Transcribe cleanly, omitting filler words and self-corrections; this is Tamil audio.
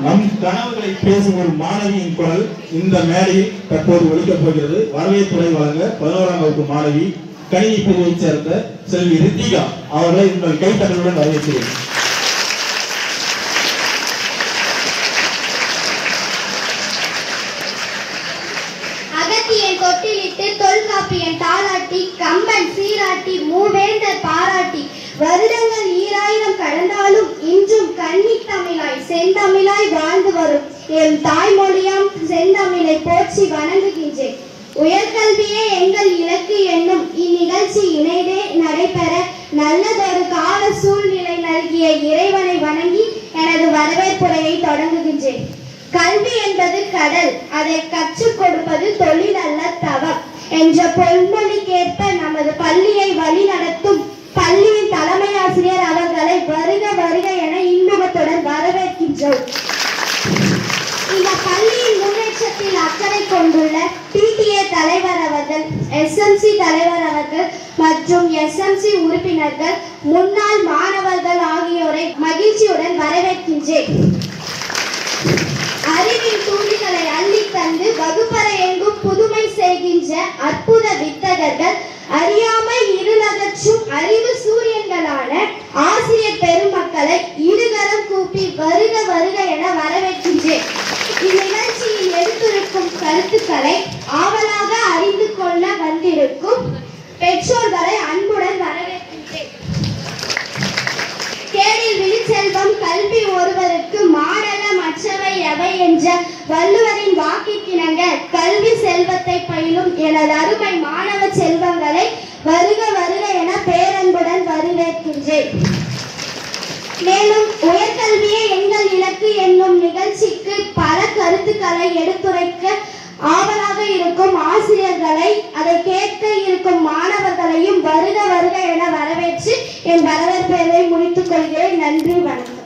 நம் கனவுகளை பேசும் ஒரு மாணவியின் குரல் இந்த மேடையில் தற்போது ஒலிக்கப் போகிறது. வரவேற்புரை வழங்க 11ஆம் வகுப்பு மாணவி கணினி பிரிவைச் சேர்ந்த செல்வி ரித்திகா அவர்களை உங்கள் கைத்தட்டலுடன் வரவேற்கிறேன். அகத்தியன் கொட்டிலிட்டு தொல்காப்பியன் தாளாட்டி கம்பன் சீராட்டி மூவேந்தர் பாராட்டி வருடங்கள் 2000 கடந்தாலும் இன்றும் கன்னித் தமிழாய் செந்தமிழாய் வாழ்ந்து வரும் என் தாய்மொழியாம் செந்தமிழை போற்றி வணங்குகின்றேன். உயர்கல்வியே எங்கள் இலக்கு என்னும் இந்நிகழ்ச்சி இணைந்தே நடைபெற நல்லதொரு கால சூழ்நிலை நல்கிய இறைவனை வணங்கி எனது வரவேற்புரையை தொடங்குகின்றேன். கல்வி என்பது கடல், அதை கற்றுக் கொடுப்பது தொழில் அல்ல தவம் என்ற பொன்மொழிக்கேற்ப நமது பள்ளியை வழி நடத்தும் பள்ளியின் தலைமை ஆசிரியர் அவர்களை வருக வருக என இன்முகத்துடன் வரவேற்கின்றோம். இந்த பள்ளியின் முன்னேற்றத்தில் அக்கறை கொண்டுள்ள PTA தலைவர் அவர்கள், SMC தலைவர் அவர்கள் மற்றும் SMC உறுப்பினர்கள், முன்னாள் மாணவர்கள் ஆகியோரை மகிழ்ச்சியுடன் வரவேற்கின்றேன். அறிவின் தூண்டிகளை அள்ளி தந்து வகுப்பறை எங்கும் புதுமை செய்கின்ற அற்புத வித்தகர்கள், அறியாமை இருநகற்றும் அறிவு சூரியன்களான ஆசிரியர் பெருமக்களை இருகரம் கூப்பி வருக வருக என வரவேற்கின்றேன். இந்நிகழ்ச்சியில் எடுத்திருக்கும் கருத்துக்களை ஆவலாக அறிந்து கொள்ள வந்திருக்கும் பெற்றோர்களை அன்புடன் வரவேற்கின்றேன். கேடில் விழிச்செல்வம் கல்வி ஒருவருக்கு மாடல மற்றவை எவை என்ற வள்ளுவரின் வாக்கிற்கிணங்க கல்வி செல்வத்தை பயிலும் எனது அருமை மாணவ செல்வங்களை வருக வருக என பேரன்புடன் வரவேற்கின்றேன். மேலும் உயர்கல்வியே எங்கள் இலக்கு என்னும் நிகழ்ச்சிக்கு பல கருத்துக்களை எடுத்துரைக்க ஆவலாக இருக்கும் ஆசிரியர்களை, அதை கேட்க இருக்கும் மாணவர்களையும் வருக வருக என வரவேற்று என் வரவேற்பை முடித்துக் கொள்கிறேன். நன்றி, வணக்கம்.